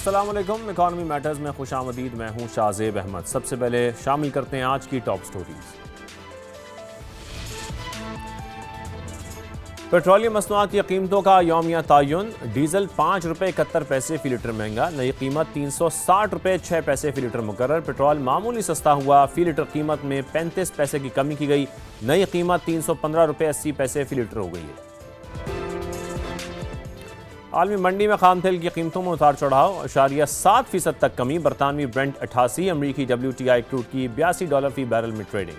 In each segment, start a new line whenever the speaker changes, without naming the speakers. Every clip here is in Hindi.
अस्सलाम वालेकुम। इकॉनमी मैटर्स में खुशामदीद। मैं हूं शाहजेब अहमद। सबसे पहले शामिल करते हैं आज की टॉप स्टोरीज। पेट्रोलियम मसनूआत की कीमतों का यौमिया तयन। डीजल 5 रुपये 71 पैसे फी लीटर महंगा, नई कीमत 360 रुपये 6 पैसे फी लीटर मुकर्रर। पेट्रोल मामूली सस्ता हुआ, फी लीटर कीमत में 35 पैसे की कमी की गई, नई कीमत 315 रुपये 80 पैसे फी लीटर हो गई है। आलमी मंडी में खाम तेल की कीमतों में उतार चढ़ाव, 0.7% तक कमी। बरतानवी ब्रेंट 88, अमरीकी WTI क्रूड की $82 फी बैरल में ट्रेडिंग।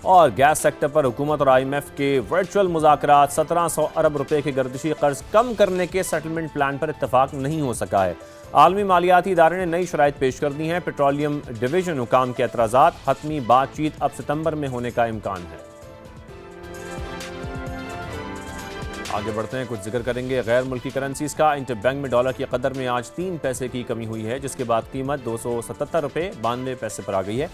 और गैस सेक्टर पर हुकूमत और IMF के वर्चुअल मुज़ाकरात, 1700 अरब रुपए के गर्दिशी कर्ज कम करने के सेटलमेंट प्लान पर इत्तफाक नहीं हो सका है। आलमी मालियाती इदारे ने नई शराइत पेश कर दी हैं। पेट्रोलियम डिवीजन हुकाम के एतराज़ात, हतमी बातचीत अब सितंबर में होने का इम्कान है। आगे बढ़ते हैं, कुछ जिक्र करेंगे गैर मुल्की करेंसीज का। इंटरबैंक में डॉलर की कदर में आज 3 पैसे की कमी हुई है, जिसके बाद कीमत 277 रुपये 92 पैसे पर आ गई है।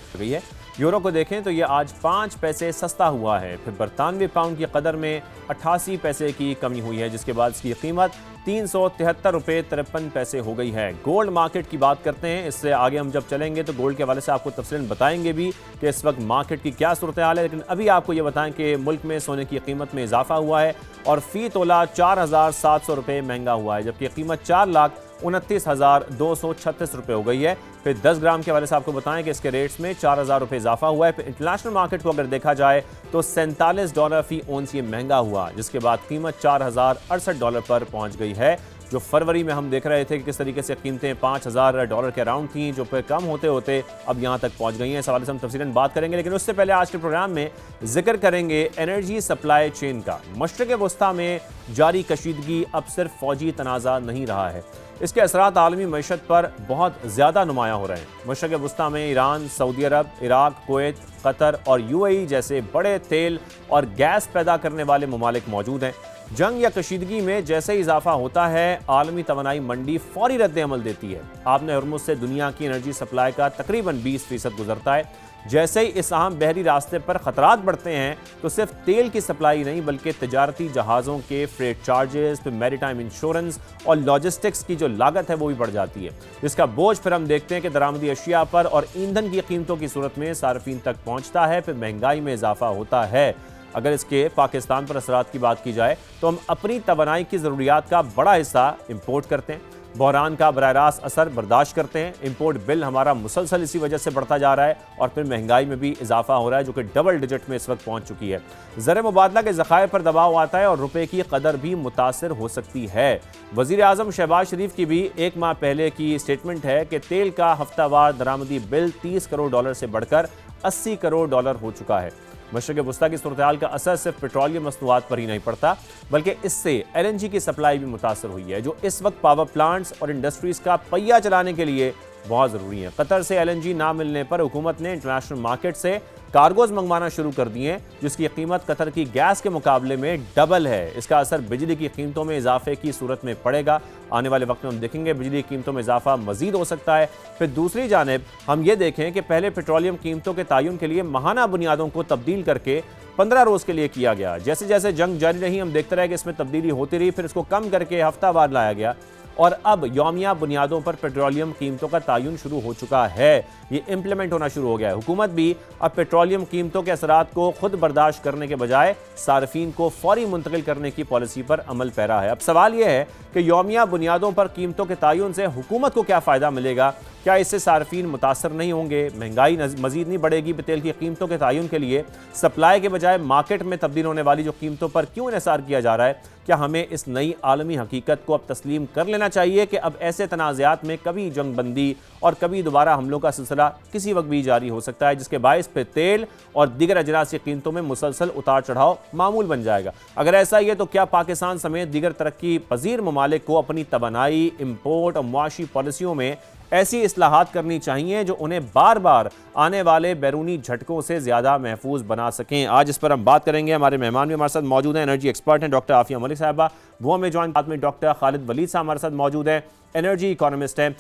यूरो को देखें तो ये आज 5 पैसे सस्ता हुआ है। फिर बरतानवी पाउंड की कदर में 88 पैसे की कमी हुई है, जिसके बाद इसकी कीमत 373 रुपये 53 पैसे हो गई है। गोल्ड मार्केट की बात करते हैं। इससे आगे हम जब चलेंगे तो गोल्ड के हवाले से आपको तफसीलन बताएंगे भी कि इस वक्त मार्केट की क्या सूरत हाल है। लेकिन अभी आपको ये बताएं कि मुल्क में सोने की कीमत में इजाफा हुआ है और फी तोला 4,700 रुपये महंगा हुआ है, जबकि कीमत 4,29,236 रुपये हो गई है। फिर 10 ग्राम के हवाले से आपको बताएं कि इसके रेट्स में 4,000 रुपये इजाफा हुआ है। फिर इंटरनेशनल मार्केट को अगर देखा जाए तो $47 फी ओंस ये महंगा हुआ, जिसके बाद कीमत $4,068 पर पहुंच गई है। जो फरवरी में हम देख रहे थे कि किस तरीके से कीमतें $5,000 के अराउंड थी, जो फिर कम होते होते अब यहां तक पहुंच गई हैं। इस हवाले से हम तफसीलन बात करेंगे, लेकिन उससे पहले आज के प्रोग्राम में जिक्र करेंगे एनर्जी सप्लाई चेन का। मशरक़ वस्ता में जारी कशीदगी अब सिर्फ फौजी तनाज़ा नहीं रहा है, इसके असरात आलमी मईशत पर बहुत ज़्यादा नुमायाँ हो रहे हैं। मशरक़ वस्ता में ईरान, सऊदी अरब, इराक, कुवैत, कतर और UAE जैसे बड़े तेल और गैस पैदा करने वाले ममालिक मौजूद हैं। जंग या कशीदगी में जैसे ही इजाफा होता है, आलमी तवानाई मंडी फौरी रद्द-ए-अमल देती है। आपने हुर्मुज़ से दुनिया की एनर्जी सप्लाई का तकरीबन 20% गुजरता है। जैसे ही इस अहम बहरी रास्ते पर खतरात बढ़ते हैं तो सिर्फ तेल की सप्लाई नहीं बल्कि तजारती जहाज़ों के फ्रेट चार्जेस, फिर मैरीटाइम इंश्योरेंस और लॉजिस्टिक्स की जो लागत है वो भी बढ़ जाती है, जिसका बोझ फिर हम देखते हैं कि दरामदी अशिया पर और ईंधन की कीमतों की सूरत में सार्फिन तक पहुँचता है। फिर महंगाई में इजाफा होता है। अगर इसके पाकिस्तान पर असरात की बात की जाए तो हम अपनी तवानाई की ज़रूरियात का बड़ा हिस्सा इम्पोर्ट करते हैं। बहरान का बराह रास्त असर बर्दाश्त करते हैं। इम्पोर्ट बिल हमारा मुसलसल इसी वजह से बढ़ता जा रहा है और फिर महंगाई में भी इजाफा हो रहा है, जो कि डबल डिजिट में इस वक्त पहुंच चुकी है। ज़र मुबादला के ज़खायर पर दबाव आता है और रुपए की कदर भी मुतासर हो सकती है। वज़ीर आज़म शहबाज शरीफ की भी एक माह पहले की स्टेटमेंट है कि तेल का हफ्तावार दरामदी बिल $30 करोड़ से बढ़कर $80 करोड़ हो चुका है। मशरक़ वस्ता की सूरत हाल का असर सिर्फ पेट्रोलियम मसनूआत पर ही नहीं पड़ता, बल्कि इससे LNG की सप्लाई भी मुतासर हुई है, जो इस वक्त पावर प्लांट्स और इंडस्ट्रीज़ का पहिया चलाने के लिए बहुत ज़रूरी है। कतर से LNG ना मिलने पर हुकूमत ने इंटरनेशनल मार्केट से कार्गोज मंगवाना शुरू कर दिए, जिसकी कीमत कतर की गैस के मुकाबले में डबल है। इसका असर बिजली की कीमतों में इजाफे की सूरत में पड़ेगा। आने वाले वक्त में हम देखेंगे बिजली की कीमतों में इजाफा मजीद हो सकता है। फिर दूसरी जानिब हम ये देखें कि पहले पेट्रोलियम कीमतों के तयन के लिए माहाना बुनियादों को तब्दील करके 15 रोज़ के लिए किया गया। जैसे जैसे जंग जारी रही हम देखते रहे कि इसमें तब्दीली होती रही, फिर इसको कम करके हफ्तावार लाया गया और अब यौमिया बुनियादों पर पेट्रोलियम कीमतों का तयन शुरू हो चुका है। ये इंप्लीमेंट होना शुरू हो गया है। हुकूमत भी अब पेट्रोलियम कीमतों के असरात को खुद बर्दाश्त करने के बजाय सार्फिन को फौरी मुंतकिल करने की पॉलिसी पर अमल पैरा है। अब सवाल यह है कि यौमिया बुनियादों पर कीमतों के तयन से हुकूमत को क्या फ़ायदा मिलेगा? क्या इससे सार्फिन मुतासर नहीं होंगे? महंगाई मजीद नहीं बढ़ेगी? तेल की कीमतों के तयन के लिए सप्लाई के बजाय मार्केट में तब्दील होने वाली जो कीमतों पर क्यों इन्हिसार किया जा रहा है? क्या हमें इस नई आलमी हकीकत को अब तस्लीम कर लेना चाहिए कि अब ऐसे तनाज़ात में कभी जंग बंदी और कभी दोबारा हमलों का सिलसिला किसी वक्त भी जारी हो सकता है, जिसके बायस पे तेल और दीगर अजनास की कीमतों में मुसलसल उतार चढ़ाव मामूल बन जाएगा? अगर ऐसा ही है तो क्या पाकिस्तान समेत दीगर तरक्की पजीर ममालिक को अपनी तवानाई, इम्पोर्ट और मुआशी पॉलिसियों में ऐसी इस्लाहात करनी चाहिए जो उन्हें बार बार आने वाले बैरूनी झटकों से ज़्यादा महफूज बना सकें? आज इस पर हम बात करेंगे। हमारे मेहमान भी हमारे साथ मौजूद हैं, एनर्जी एक्सपर्ट हैं डॉक्टर आफिया मलिक साहबा, वो हमें ज्वाइन, साथ में डॉक्टर खालिद वलीद साहब हमारे साथ मौजूद हैं, एनर्जी इकोनॉमिस्ट हैं।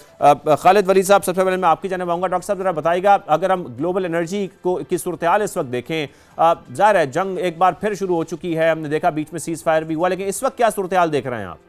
खालिद वलीद साहब, सबसे पहले मैं आपकी जानिब आऊँगा। डॉक्टर साहब ज़रा बताइएगा, अगर हम ग्लोबल एनर्जी को की सूरत हाल इस वक्त देखें, ज़ाहिर है जंग एक बार फिर शुरू हो चुकी है, हमने देखा बीच में सीज़ फायर भी हुआ, लेकिन इस वक्त क्या सूरत हाल देख रहे हैं आप?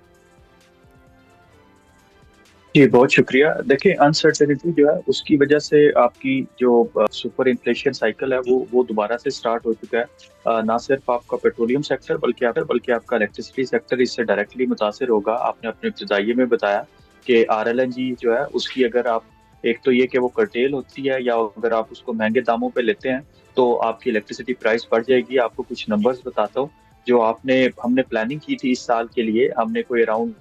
जी बहुत शुक्रिया। देखिए अनसर्टेनिटी जो है उसकी वजह से आपकी जो सुपर इन्फ्लेशन साइकिल है वो दोबारा से स्टार्ट हो चुका है। ना सिर्फ आपका पेट्रोलियम सेक्टर बल्कि आपका इलेक्ट्रिसिटी सेक्टर इससे डायरेक्टली मुतासिर होगा। आपने अपने इब्तिदाइये में बताया कि आरएलएनजी जो है उसकी अगर आप एक तो ये कि वो कर्टेल होती है या अगर आप उसको महंगे दामों पे लेते हैं तो आपकी इलेक्ट्रिसिटी प्राइस बढ़ जाएगी। आपको कुछ नंबर्स बताता हूँ जो आपने हमने प्लानिंग की थी इस साल के लिए। हमने कोई अराउंड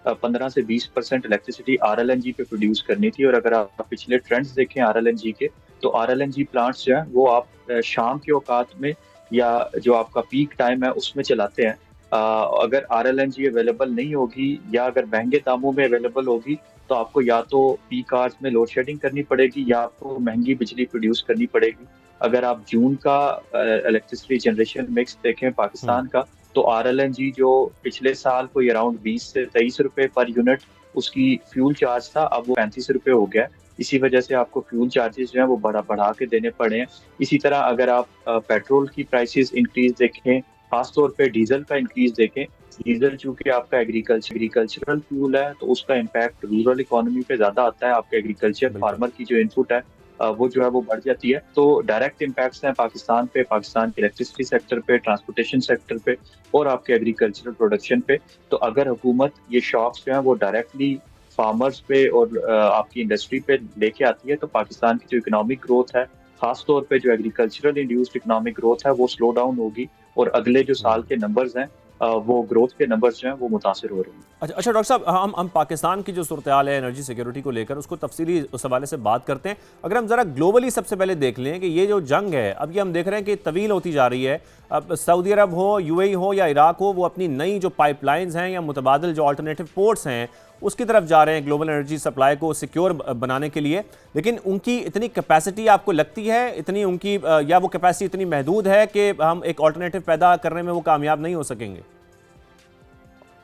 15 से 20% इलेक्ट्रिसिटी आरएलएनजी पे प्रोड्यूस करनी थी। और अगर आप पिछले ट्रेंड्स देखें आरएलएनजी के तो आरएलएनजी प्लांट्स जो है वो आप शाम के औकात में या जो आपका पीक टाइम है उसमें चलाते हैं। अगर आरएलएनजी अवेलेबल नहीं होगी या अगर महंगे दामों में अवेलेबल होगी तो आपको या तो पीक आवर्स में लोड शेडिंग करनी पड़ेगी या आपको महंगी बिजली प्रोड्यूस करनी पड़ेगी। अगर आप जून का इलेक्ट्रिसिटी जनरेशन मिक्स देखें
हम्म।
पाकिस्तान का तो आरएलएनजी जो पिछले साल कोई अराउंड 20 से 23 रुपए पर यूनिट उसकी फ्यूल चार्ज था, अब वो 35 रुपए हो गया है। इसी वजह से आपको फ्यूल चार्जेस जो है वो बढ़ा बढ़ा के देने पड़े हैं। इसी तरह अगर आप पेट्रोल की प्राइसेस इंक्रीज देखें, खासतौर पे डीजल का इंक्रीज देखें। डीजल चूंकि आपका एग्रीकल्चरल फ्यूल है तो उसका इम्पैक्ट रूरल इकोनॉमी पे ज्यादा आता है। आपके एग्रीकल्चर
बिल्कुल।
फार्मर की जो इनपुट है वो जो है वो बढ़ जाती है। तो डायरेक्ट इम्पैक्ट्स हैं पाकिस्तान पे, पाकिस्तान के इलेक्ट्रिसिटी सेक्टर पे, ट्रांसपोर्टेशन सेक्टर पे और आपके एग्रीकल्चरल प्रोडक्शन पे। तो अगर हुकूमत ये शॉक्स जो है वो डायरेक्टली फार्मर्स पे और आपकी इंडस्ट्री पे लेके आती है तो पाकिस्तान की जो इकोनॉमिक ग्रोथ है, खासतौर पे जो एग्रीकल्चरल इंड्यूस्ड इकोनॉमिक ग्रोथ है वो स्लो डाउन होगी। और अगले जो साल के नंबर्स हैं वो ग्रोथ के नंबर्स जो हैं वो मुतासर हो रहे हैं।
अच्छा अच्छा डॉक्टर साहब, हम पाकिस्तान की जो सूरत हाल है एनर्जी सिक्योरिटी को लेकर उसको तफसीली उस हवाले से बात करते हैं। अगर हम ज़रा ग्लोबली सबसे पहले देख लें कि ये जो जंग है अब ये हम देख रहे हैं कि तवील होती जा रही है। अब सऊदी अरब हो, यूएई हो या इराक हो, वो अपनी नई जो पाइपलाइंस हैं या मुतबादिल जो अल्टरनेटिव पोर्ट्स हैं उसकी तरफ जा रहे हैं ग्लोबल एनर्जी सप्लाई को सिक्योर बनाने के लिए। लेकिन उनकी इतनी कैपेसिटी आपको लगती है, इतनी उनकी या वो कैपेसिटी इतनी महदूद है कि हम एक अल्टरनेटिव पैदा करने में वो कामयाब नहीं हो सकेंगे?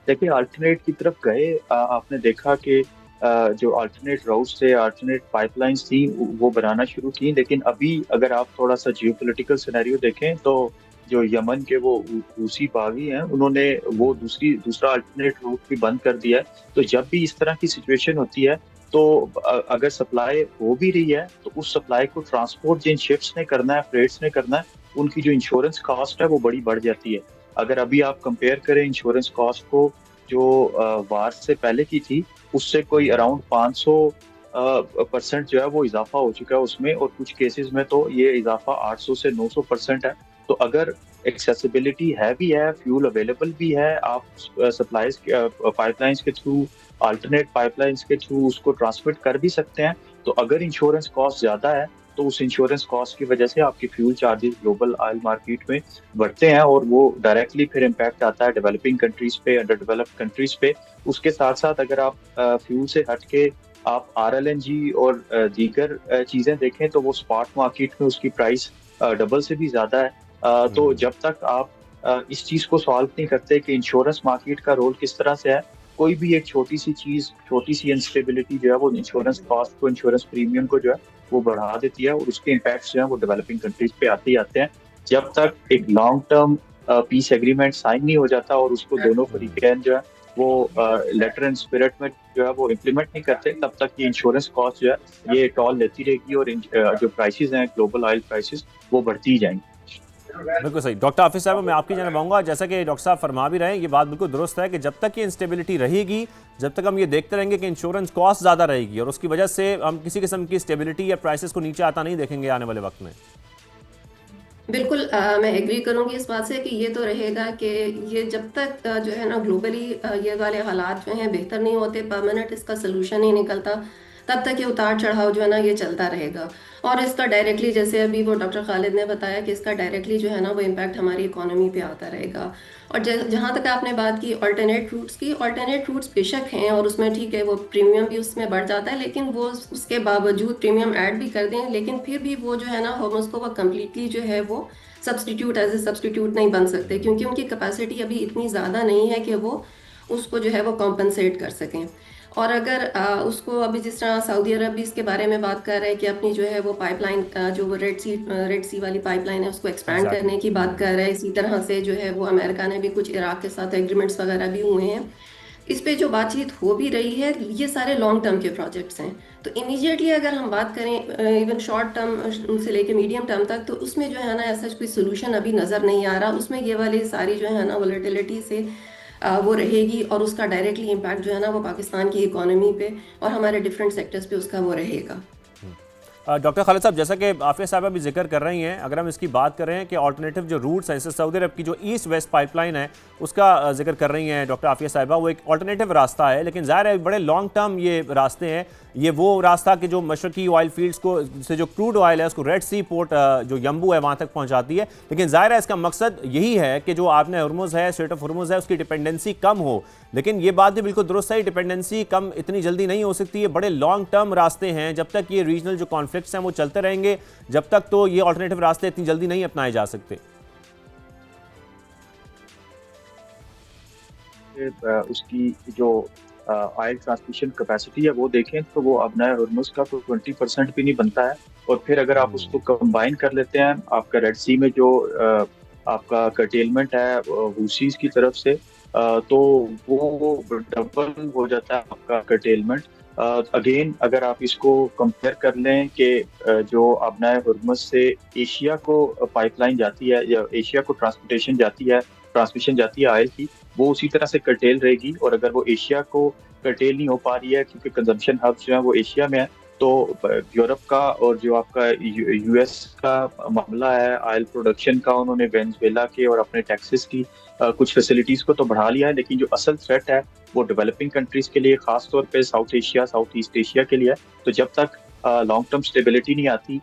देखिए अल्टरनेट की तरफ गए, आपने देखा कि जो अल्टरनेट राउट्स थे, अल्टरनेट पाइपलाइंस थी वो बनाना शुरू की। लेकिन अभी अगर आप थोड़ा सा जियोपॉलिटिकल सिनेरियो देखें तो जो यमन के वो रूसी बागी हैं उन्होंने वो दूसरा अल्टरनेट रूट भी बंद कर दिया है। तो जब भी इस तरह की सिचुएशन होती है तो अगर सप्लाई हो भी रही है तो उस सप्लाई को ट्रांसपोर्ट जिन शिप्स ने करना है, फ्रेट्स ने करना है, उनकी जो इंश्योरेंस कॉस्ट है वो बड़ी बढ़ जाती है। अगर अभी आप कंपेयर करें इंश्योरेंस कॉस्ट को जो वार से पहले की थी उससे कोई अराउंड 500% जो है वो इजाफा हो चुका है उसमें। और कुछ केसेस में तो ये इजाफा 800 से 900% है। तो अगर एक्सेसिबिलिटी है भी है, फ्यूल अवेलेबल भी है, आप सप्लाईज पाइपलाइंस के थ्रू, अल्टरनेट पाइपलाइंस के थ्रू उसको ट्रांसमिट कर भी सकते हैं। तो अगर इंश्योरेंस कॉस्ट ज्यादा है तो उस इंश्योरेंस कॉस्ट की वजह से आपकी fuel charges global oil market में बढ़ते हैं और वो डायरेक्टली फिर इम्पैक्ट आता है डेवलपिंग कंट्रीज पे, अंडर डेवलप्ड कंट्रीज पे। उसके साथ साथ अगर आप फ्यूल से हट के आप आरएलएनजी और दीगर चीजें देखें तो वो स्पॉट मार्केट में उसकी प्राइस डबल से भी ज्यादा है। तो जब तक आप इस चीज को सॉल्व नहीं करते कि इंश्योरेंस मार्केट का रोल किस तरह से है, कोई भी एक छोटी सी चीज, छोटी सी इंस्टेबिलिटी जो है वो इंश्योरेंस कॉस्ट को, इंश्योरेंस प्रीमियम को जो है वो बढ़ा देती है और उसके इम्पैक्ट जो है वो डेवलपिंग कंट्रीज पे आते ही आते हैं। जब तक एक long term peace agreement sign नहीं हो जाता और उसको दोनों फरीकैन जो है वो लेटर एंड स्पिरिट में जो है वो इम्प्लीमेंट नहीं करते, तब तक ये इंश्योरेंस कॉस्ट जो है ये टॉल लेती रहेगी और जो प्राइसेस हैं ग्लोबल ऑयल प्राइसेस वो बढ़ती ही जाएंगी।
बिल्कुल सही डॉक्टर हाफिज साहब, मैं आपकी जानना चाहूँगा, जैसा कि डॉक्टर साहब फरमा भी रहे हैं, ये बात बिल्कुल दुरुस्त है कि जब तक ये इंस्टेबिलिटी रहेगी, जब तक हम ये देखते रहेंगे कि इंश्योरेंस कॉस्ट ज़्यादा रहेगी और उसकी वजह से हम किसी किस्म की स्टेबिलिटी या प्राइसेस को नीचे आता नहीं देखेंगे आने वाले वक्त में।
बिल्कुल, मैं एग्री करूंगी इस बात से कि ये तो रहेगा कि ये जब तक जो है ना ग्लोबली ये वाले हालात जो हैं बेहतर नहीं होते, परमानेंट इसका सोल्यूशन नहीं निकलता, तब तक ये उतार चढ़ाव जो है ना ये चलता रहेगा। और इसका डायरेक्टली, जैसे अभी वो डॉक्टर खालिद ने बताया कि इसका डायरेक्टली जो है ना वो इम्पैक्ट हमारी इकोनॉमी पे आता रहेगा। और जहाँ तक आपने बात की ऑल्टरनेट रूट्स की, ऑल्टरनेट रूट्स बेशक हैं और उसमें ठीक है वो प्रीमियम भी उसमें बढ़ जाता है, लेकिन वो उसके बावजूद प्रीमियम ऐड भी कर दें लेकिन फिर भी वो जो है ना हम उसको वो कम्प्लीटली जो है वो सब्सटीट्यूट एज ए सब्सटीट्यूट नहीं बन सकते, क्योंकि उनकी कैपेसिटी अभी इतनी ज़्यादा नहीं है कि वो उसको जो है वो कॉम्पनसेट कर सकें। और अगर उसको अभी जिस तरह सऊदी अरब भी इसके बारे में बात कर रहे हैं कि अपनी जो है वो पाइपलाइन, जो रेड सी वाली पाइपलाइन है उसको एक्सपैंड
एग्जैक्टली।
करने की बात कर रहे हैं, इसी तरह से जो है वो अमेरिका ने भी कुछ इराक के साथ एग्रीमेंट्स वगैरह भी हुए हैं। इस पे जो बातचीत हो भी रही है, ये सारे लॉन्ग टर्म के प्रोजेक्ट्स हैं। तो इमीडिएटली अगर हम बात करें इवन शॉर्ट टर्म से लेके मीडियम टर्म तक, तो उसमें जो है ना ऐसा कोई सोल्यूशन अभी नज़र नहीं आ रहा। उसमें ये वाली सारी जो है ना वोलेटिलिटी से वो रहेगी, और उसका डायरेक्टली इम्पैक्ट जो है ना वो पाकिस्तान की इकोनॉमी पे और हमारे डिफरेंट सेक्टर्स पे उसका वो रहेगा।
डॉक्टर खालिद साहब, जैसा कि आफिया साहब भी जिक्र कर रही हैं, अगर हम इसकी बात करें कि ऑल्टरनेटिव जो रूट्स हैं, जैसे सऊदी अरब की जो ईस्ट वेस्ट पाइपलाइन है उसका जिक्र कर रही हैं डॉक्टर आफिया साहिबा, वो एक ऑल्टरनेटिव रास्ता है, लेकिन ज़ाहिर है बड़े लॉन्ग टर्म ये रास्ते हैं। ये वो रास्ता कि जो मशरकी ऑयल फील्ड्स को से जो क्रूड ऑयल है उसको रेड सी पोर्ट जो यम्बू है वहाँ तक पहुँचाती है, लेकिन ज़ाहिर है इसका मकसद यही है कि जो आपने हुर्मुज़ है, स्ट्रेट ऑफ हुर्मुज़ है, उसकी डिपेंडेंसी कम हो। लेकिन ये बात भी बिल्कुल दुरुस्त है, डिपेंडेंसी कम इतनी जल्दी नहीं हो सकती है। बड़े लॉन्ग टर्म रास्ते हैं, जब तक ये रीजनल जो कॉन्फ्लिक्ट्स हैं वो चलते रहेंगे, जब तक तो ये ऑल्टरनेटिव रास्ते इतनी जल्दी नहीं अपनाए जा सकते।
उसकी जो ऑयल ट्रांसमिशन कैपेसिटी है वो देखें तो वो अपना हुर्मुज़ का तो 20% भी नहीं बनता है। और फिर अगर आप उसको कंबाइन कर लेते हैं, आपका रेड सी में जो आपका कर्टेलमेंट है हूसीज की तरफ से, तो वो डबल हो जाता है आपका कर्टेलमेंट। अगेन अगर आप इसको कंपेयर कर लें कि जो अपना हुर्मुज़ से एशिया को पाइपलाइन जाती है या एशिया को ट्रांसमिशन जाती है ऑयल की, वो उसी तरह से कर्टेल रहेगी। और अगर वो एशिया को कर्टेल नहीं हो पा रही है क्योंकि कंजम्पशन हब्स जो है वो एशिया में है, तो यूरोप का और जो आपका यूएस का मामला है ऑयल प्रोडक्शन का, उन्होंने वेनेजुएला के और अपने टेक्सास की कुछ फैसिलिटीज को तो बढ़ा लिया है, लेकिन जो असल थ्रेट है वो डेवलपिंग कंट्रीज के लिए, खास तौर पे south Asia south east Asia के लिए है। तो जब तक लॉन्ग टर्म स्टेबिलिटी नहीं आती,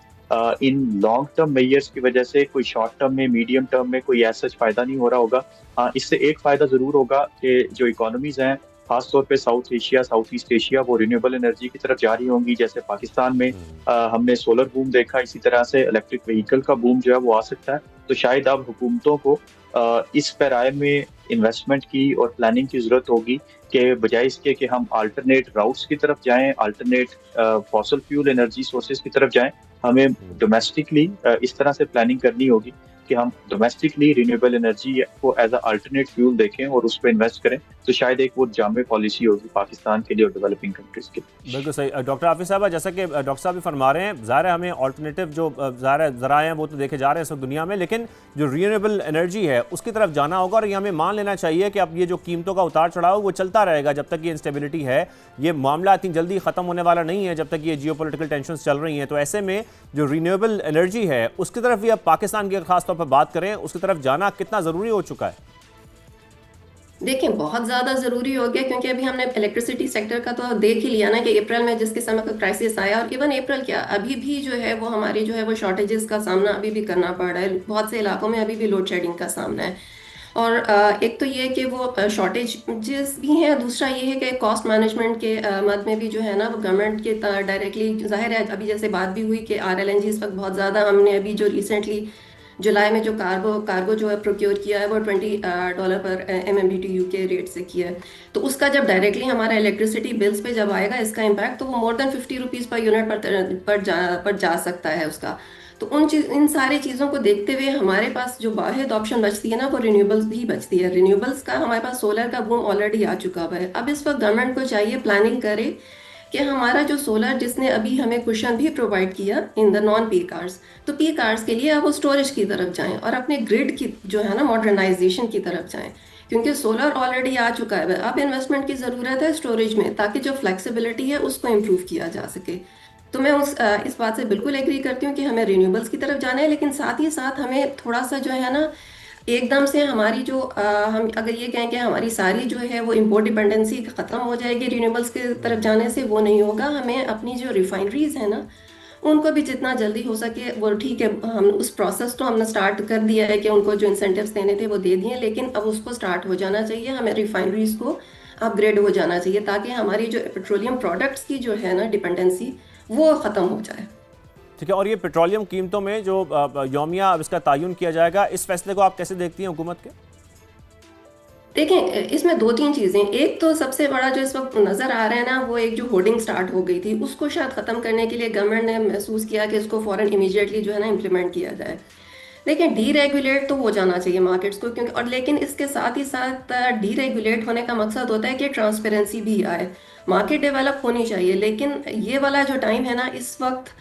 इन लॉन्ग टर्म मेजर्स की वजह से कोई शॉर्ट टर्म में मीडियम टर्म में कोई ऐसा फायदा नहीं हो रहा होगा। इससे एक फायदा जरूर होगा कि जो इकोनॉमीज हैं खासतौर पे south Asia south east Asia वो रिन्यूएबल एनर्जी की तरफ जा रही होंगी। जैसे पाकिस्तान में हमने सोलर बूम देखा, इसी तरह से इलेक्ट्रिक व्हीकल का बूम जो है वो आ सकता है। तो शायद अब हुकूमतों को इस पैराए में इन्वेस्टमेंट की और प्लानिंग की जरूरत होगी कि बजाय इसके कि हम अल्टरनेट राउट्स की तरफ जाएं, alternate fossil fuel energy sources की तरफ जाएं, हमें डोमेस्टिकली इस तरह से प्लानिंग करनी होगी कि हम डोमेस्टिकली रिन्यूएबल एनर्जी को एज अ अल्टरनेट फ्यूल देखें और उस पर इन्वेस्ट करें। तो शायद एक वो जामे पॉलिसी होगी पाकिस्तान के लिए और डेवलपिंग कंट्रीज के लिए।
बिल्कुल सही डॉक्टर आफिस साहब, जैसा कि डॉक्टर साहब भी फरमा रहे हैं, ज़ाहिर है हमें ऑल्टरनेटिव जो ज़ाहिर ज़राए हैं वो तो देखे जा रहे हैं सब दुनिया में, लेकिन जो रिन्यूएबल एनर्जी है उसकी तरफ जाना होगा। और ये हमें मान लेना चाहिए कि अब ये जो कीमतों का उतार चढ़ाव वो चलता रहेगा जब तक ये इंस्टेबिलिटी है। ये मामला इतनी जल्दी ख़त्म होने वाला नहीं है जब तक ये जियोपॉलिटिकल टेंशन चल रही हैं। तो ऐसे में जो रिन्यूएबल एनर्जी है उसकी तरफ भी अब पाकिस्तान की खासतौर पर बात करें, उसकी तरफ जाना कितना ज़रूरी हो चुका है?
देखिए, बहुत ज़्यादा ज़रूरी हो गया, क्योंकि अभी हमने इलेक्ट्रिसिटी सेक्टर का तो देख ही लिया ना कि अप्रैल में जिस किस्म का क्राइसिस आया, और इवन अप्रैल क्या अभी भी जो है वो हमारी जो है वो शॉर्टेजेस का सामना अभी भी करना पड़ रहा है। बहुत से इलाकों में अभी भी लोड शेडिंग का सामना है। और एक तो ये कि वो शॉर्टेजेस भी हैं, दूसरा ये है कि कॉस्ट मैनेजमेंट के मद में भी जो है ना वो गवर्नमेंट के डायरेक्टली जाहिर है, अभी जैसे बात भी हुई कि RLNG इस वक्त बहुत ज़्यादा, हमने अभी जो रिसेंटली जुलाई में जो कार्गो जो है प्रोक्योर किया है वो $20 पर MMBTU के रेट से किया है। तो उसका जब डायरेक्टली हमारा इलेक्ट्रिसिटी बिल्स पे जब आएगा इसका इम्पैक्ट, तो वो मोर देन ₹50 पर यूनिट पर जा सकता है उसका। तो इन सारी चीज़ों को देखते हुए हमारे पास जो वाहिद ऑप्शन बचती है ना वो रिन्यूएबल्स भी बचती है। रिन्यूएबल्स का हमारे पास सोलर का बूम ऑलरेडी आ चुका हुआ है। अब इस वक्त गवर्नमेंट को चाहिए प्लानिंग करे कि हमारा जो सोलर जिसने अभी हमें कुशन भी प्रोवाइड किया in the non peak hours, तो पीक आवर्स के लिए अब वो स्टोरेज की तरफ जाएं और अपने ग्रिड की जो है ना मॉडर्नाइजेशन की तरफ जाएं, क्योंकि सोलर ऑलरेडी आ चुका है। अब इन्वेस्टमेंट की ज़रूरत है स्टोरेज में, ताकि जो फ्लेक्सिबिलिटी है उसको इम्प्रूव किया जा सके। तो मैं इस बात से बिल्कुल एग्री करती हूँ कि हमें रिन्यूएबल्स की तरफ जाना है, लेकिन साथ ही साथ हमें थोड़ा सा जो है ना एकदम से हमारी जो हम अगर ये कहें कि हमारी सारी जो है वो इम्पोर्ट डिपेंडेंसी ख़त्म हो जाएगी रिन्यूएबल्स की तरफ जाने से, वो नहीं होगा। हमें अपनी जो रिफाइनरीज है ना उनको भी जितना जल्दी हो सके वो ठीक है, हम उस प्रोसेस तो हमने स्टार्ट कर दिया है कि उनको जो इंसेंटिव्स देने थे वो दे दिए, लेकिन अब उसको स्टार्ट हो जाना चाहिए। हमें रिफाइनरीज को अपग्रेड हो जाना चाहिए ताकि हमारी जो पेट्रोलियम प्रोडक्ट्स की जो है ना डिपेंडेंसी वो ख़त्म हो जाए।
ठीक है, और ये पेट्रोलियम कीमतों में जो यौमिया अब इसका तयन किया जाएगा, इस फैसले को आप कैसे देखती हैं हुकूमत के?
देखें, इसमें दो तीन चीज़ें, एक तो सबसे बड़ा जो इस वक्त नज़र आ रहा है ना वो एक जो होर्डिंग स्टार्ट हो गई थी उसको शायद ख़त्म करने के लिए गवर्नमेंट ने महसूस किया कि इसको फ़ौरन इमीडिएटली जो है ना इम्प्लीमेंट किया जाए। देखिए, डीरेगुलेट तो हो जाना चाहिए मार्केट्स को, क्योंकि और लेकिन इसके साथ ही साथ डीरेगुलेट होने का मकसद होता है कि ट्रांसपेरेंसी भी आए, मार्केट डेवलप होनी चाहिए। लेकिन ये वाला जो टाइम है ना इस वक्त,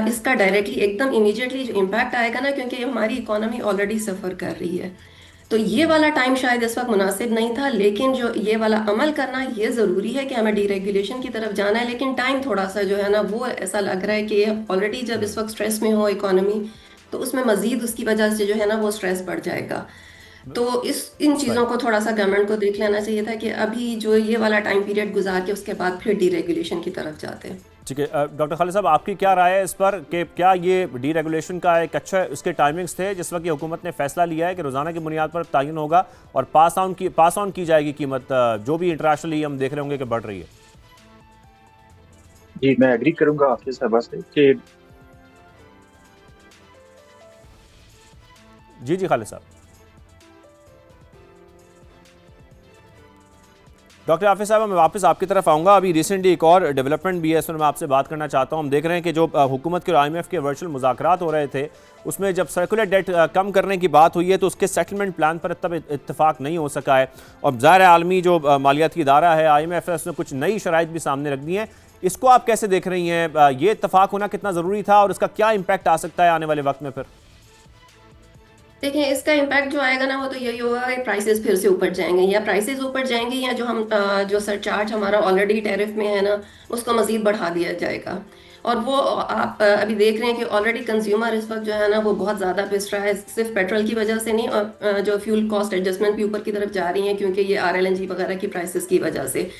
इसका डायरेक्टली एकदम इमीडिएटली जो इम्पैक्ट आएगा ना, क्योंकि हमारी इकोनॉमी ऑलरेडी सफ़र कर रही है, तो ये वाला टाइम शायद इस वक्त मुनासिब नहीं था। लेकिन जो ये वाला अमल करना, ये ज़रूरी है कि हमें डीरेगुलेशन की तरफ जाना है। लेकिन टाइम थोड़ा सा जो है ना वो ऐसा लग रहा है कि ऑलरेडी जब इस वक्त स्ट्रेस में हो इकोनॉमी, तो उसमें मजीद उसकी वजह से जो है ना वो स्ट्रेस बढ़ जाएगा। तो इस इन चीज़ों
सही।
को थोड़ा सा गवर्नमेंट को देख लेना चाहिए था कि अभी जो ये वाला टाइम पीरियड गुजार के उसके बाद फिर डीरेगुलेशन की तरफ जाते हैं।
ठीक है, डॉक्टर खालिद साहब, आपकी क्या राय है इस पर कि क्या ये डीरेगुलेशन का एक अच्छा उसके टाइमिंग्स थे जिस वक्त ये हुकूमत ने फैसला लिया है कि रोजाना की बुनियाद पर तयन होगा और पास ऑन की जाएगी कीमत, जो भी इंटरनेशनली हम देख रहे होंगे कि बढ़ रही है?
जी, मैं एग्री करूंगा आपके साहब से कि
जी जी खालिद साहब। डॉक्टर हाफिज साहब, मैं वापस आपकी तरफ आऊंगा। अभी रिसेंटली एक और डेवलपमेंट भी है, इसमें मैं आपसे बात करना चाहता हूं। हम देख रहे हैं कि जो हुकूमत के और IMF के वर्चुअल मुज़ाकरात हो रहे थे, उसमें जब सर्कुलर डेट कम करने की बात हुई है तो उसके सेटलमेंट प्लान पर तब इत्तेफाक नहीं हो सका है। और ज़ाहिर है आलमी जो मालियाती इदारा है IMF है, उसने कुछ नई शराइत भी सामने रख दी हैं। इसको आप कैसे देख रही हैं? ये इत्तेफाक होना कितना ज़रूरी था और इसका क्या इम्पैक्ट आ सकता है आने वाले वक्त में फिर?
देखिए, इसका इम्पैक्ट जो आएगा ना वो तो यही होगा कि प्राइसेस फिर से ऊपर जाएंगे, या प्राइसेस ऊपर जाएंगे, या जो हम जो सरचार्ज हमारा ऑलरेडी टैरिफ में है ना उसको मजीद बढ़ा दिया जाएगा। और वो आप अभी देख रहे हैं कि ऑलरेडी कंज्यूमर इस वक्त जो है ना वो बहुत ज़्यादा पिस रहा है, सिर्फ पेट्रोल की वजह से नहीं, और जो फ्यूल कॉस्ट एडजस्टमेंट भी ऊपर की तरफ जा रही है क्योंकि ये RLNG वगैरह की प्राइसेस की वजह से।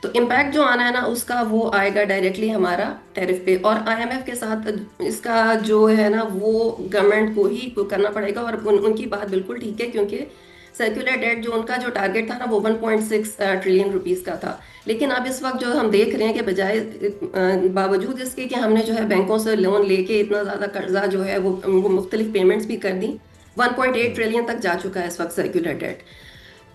तो इम्पैक्ट जो आना है ना उसका वो आएगा डायरेक्टली हमारा टैरिफ पे। और IMF के साथ इसका जो है ना वो गवर्नमेंट को ही करना पड़ेगा। और उनकी बात बिल्कुल ठीक है, क्योंकि सर्कुलर डेट जो उनका जो टारगेट था ना वो 1.6 ट्रिलियन रुपीस का था। लेकिन अब इस वक्त जो हम देख रहे हैं कि बजाय बावजूद इसके कि हमने जो है बैंकों से लोन लेके इतना ज़्यादा कर्जा जो है वो मुख्तलिफ पेमेंट्स भी कर दी, 1.8 ट्रिलियन तक जा चुका है इस वक्त सर्कुलर डेट।